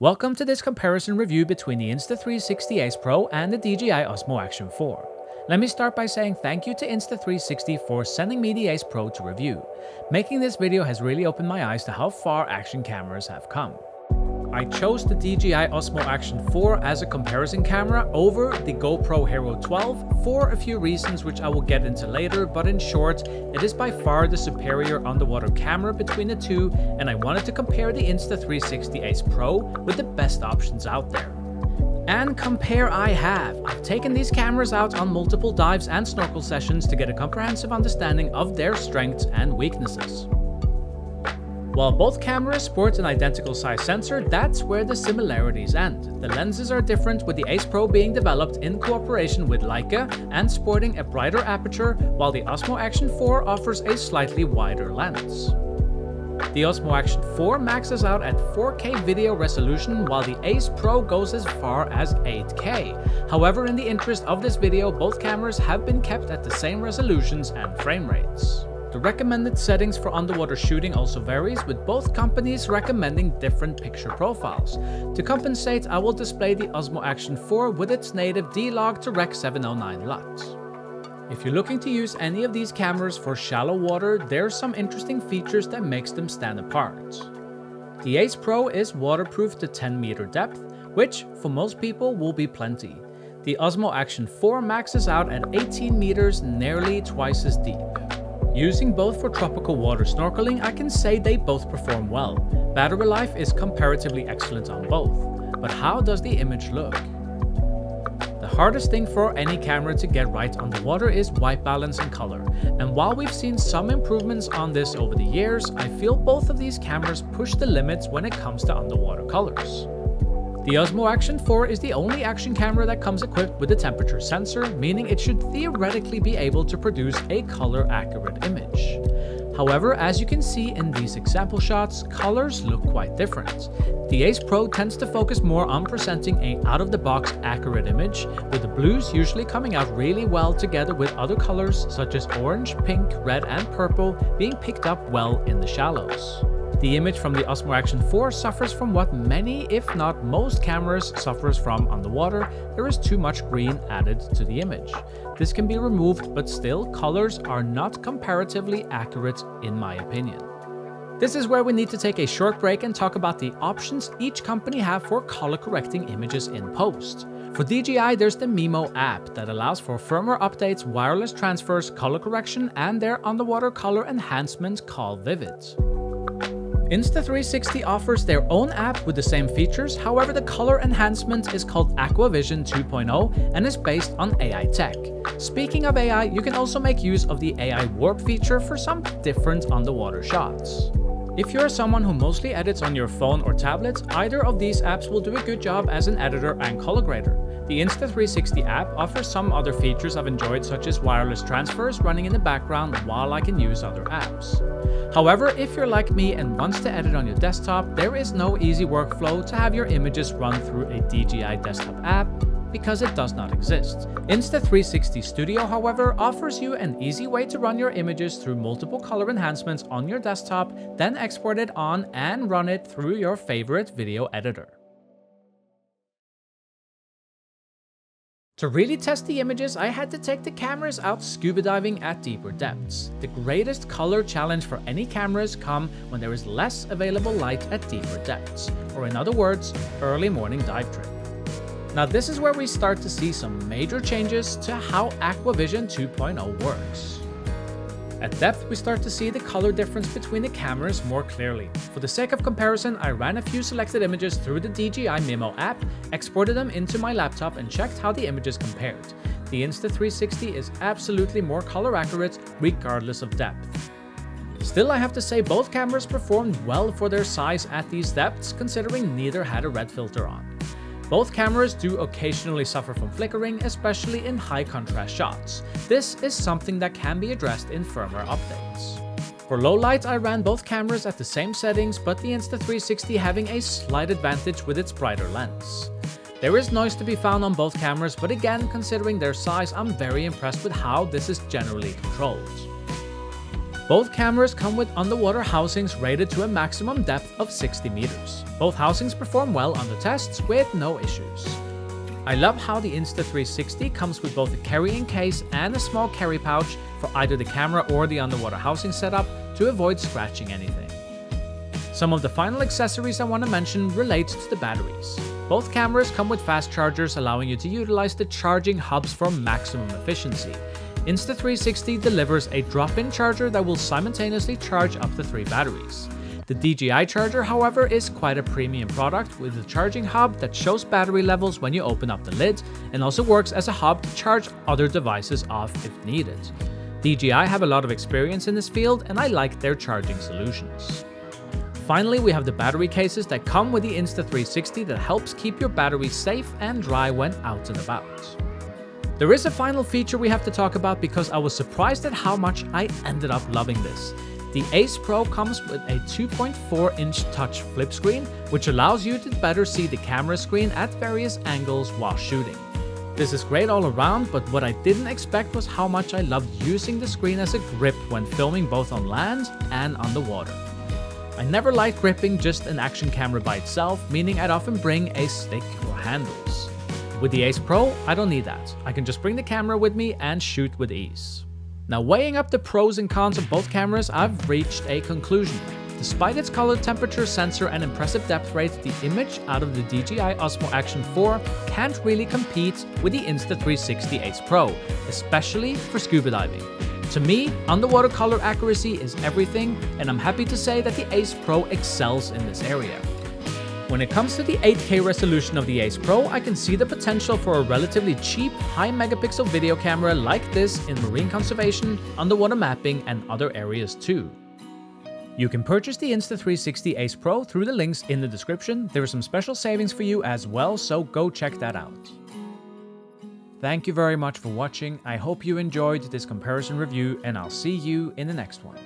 Welcome to this comparison review between the Insta360 Ace Pro and the DJI Osmo Action 4. Let me start by saying thank you to Insta360 for sending me the Ace Pro to review. Making this video has really opened my eyes to how far action cameras have come. I chose the DJI Osmo Action 4 as a comparison camera over the GoPro Hero 12 for a few reasons which I will get into later, but in short, it is by far the superior underwater camera between the two, and I wanted to compare the Insta360 Ace Pro with the best options out there. And compare I have. I've taken these cameras out on multiple dives and snorkel sessions to get a comprehensive understanding of their strengths and weaknesses. While both cameras sport an identical size sensor, that's where the similarities end. The lenses are different, with the Ace Pro being developed in cooperation with Leica and sporting a brighter aperture, while the Osmo Action 4 offers a slightly wider lens. The Osmo Action 4 maxes out at 4K video resolution, while the Ace Pro goes as far as 8K. However, in the interest of this video, both cameras have been kept at the same resolutions and frame rates. The recommended settings for underwater shooting also varies, with both companies recommending different picture profiles. To compensate, I will display the Osmo Action 4 with its native D-Log to Rec 709 LUT. If you're looking to use any of these cameras for shallow water, there's some interesting features that makes them stand apart. The Ace Pro is waterproof to 10 meter depth, which for most people will be plenty. The Osmo Action 4 maxes out at 18 meters, nearly twice as deep. Using both for tropical water snorkeling, I can say they both perform well. Battery life is comparatively excellent on both. But how does the image look? The hardest thing for any camera to get right underwater is white balance and color. And while we've seen some improvements on this over the years, I feel both of these cameras push the limits when it comes to underwater colors. The Osmo Action 4 is the only action camera that comes equipped with a temperature sensor, meaning it should theoretically be able to produce a color-accurate image. However, as you can see in these example shots, colors look quite different. The Ace Pro tends to focus more on presenting an out-of-the-box accurate image, with the blues usually coming out really well together with other colors such as orange, pink, red and purple being picked up well in the shallows. The image from the Osmo Action 4 suffers from what many, if not most cameras suffers from underwater. There is too much green added to the image. This can be removed, but still, colors are not comparatively accurate in my opinion. This is where we need to take a short break and talk about the options each company have for color correcting images in post. For DJI, there's the Mimo app that allows for firmware updates, wireless transfers, color correction, and their underwater color enhancement called Vivid. Insta360 offers their own app with the same features, however the color enhancement is called Aquavision 2.0 and is based on AI tech. Speaking of AI, you can also make use of the AI warp feature for some different underwater shots. If you're someone who mostly edits on your phone or tablet, either of these apps will do a good job as an editor and color grader. The Insta360 app offers some other features I've enjoyed, such as wireless transfers running in the background while I can use other apps. However, if you're like me and wants to edit on your desktop, there is no easy workflow to have your images run through a DJI desktop app, because it does not exist. Insta360 Studio, however, offers you an easy way to run your images through multiple color enhancements on your desktop, then export it on and run it through your favorite video editor. To really test the images, I had to take the cameras out scuba diving at deeper depths. The greatest color challenge for any cameras come when there is less available light at deeper depths, or in other words, early morning dive trip. Now this is where we start to see some major changes to how Aquavision 2.0 works. At depth, we start to see the color difference between the cameras more clearly. For the sake of comparison, I ran a few selected images through the DJI Mimo app, exported them into my laptop and checked how the images compared. The Insta360 is absolutely more color accurate regardless of depth. Still, I have to say both cameras performed well for their size at these depths, considering neither had a red filter on. Both cameras do occasionally suffer from flickering, especially in high contrast shots. This is something that can be addressed in firmware updates. For low light, I ran both cameras at the same settings, but the Insta360 having a slight advantage with its brighter lens. There is noise to be found on both cameras, but again, considering their size, I'm very impressed with how this is generally controlled. Both cameras come with underwater housings rated to a maximum depth of 60 meters. Both housings perform well under tests with no issues. I love how the Insta360 comes with both a carrying case and a small carry pouch for either the camera or the underwater housing setup to avoid scratching anything. Some of the final accessories I want to mention relate to the batteries. Both cameras come with fast chargers, allowing you to utilize the charging hubs for maximum efficiency. Insta360 delivers a drop-in charger that will simultaneously charge up to 3 batteries. The DJI charger, however, is quite a premium product with a charging hub that shows battery levels when you open up the lid and also works as a hub to charge other devices off if needed. DJI have a lot of experience in this field and I like their charging solutions. Finally, we have the battery cases that come with the Insta360 that helps keep your battery safe and dry when out and about. There is a final feature we have to talk about because I was surprised at how much I ended up loving this. The Ace Pro comes with a 2.4-inch touch flip screen, which allows you to better see the camera screen at various angles while shooting. This is great all around, but what I didn't expect was how much I loved using the screen as a grip when filming both on land and underwater. I never liked gripping just an action camera by itself, meaning I'd often bring a stick or handles. With the Ace Pro, I don't need that. I can just bring the camera with me and shoot with ease. Now, weighing up the pros and cons of both cameras, I've reached a conclusion. Despite its color temperature sensor and impressive depth rate, the image out of the DJI Osmo Action 4 can't really compete with the Insta360 Ace Pro, especially for scuba diving. To me, underwater color accuracy is everything, and I'm happy to say that the Ace Pro excels in this area. When it comes to the 8K resolution of the Ace Pro, I can see the potential for a relatively cheap, high megapixel video camera like this in marine conservation, underwater mapping, and other areas too. You can purchase the Insta360 Ace Pro through the links in the description. There are some special savings for you as well, so go check that out. Thank you very much for watching. I hope you enjoyed this comparison review, and I'll see you in the next one.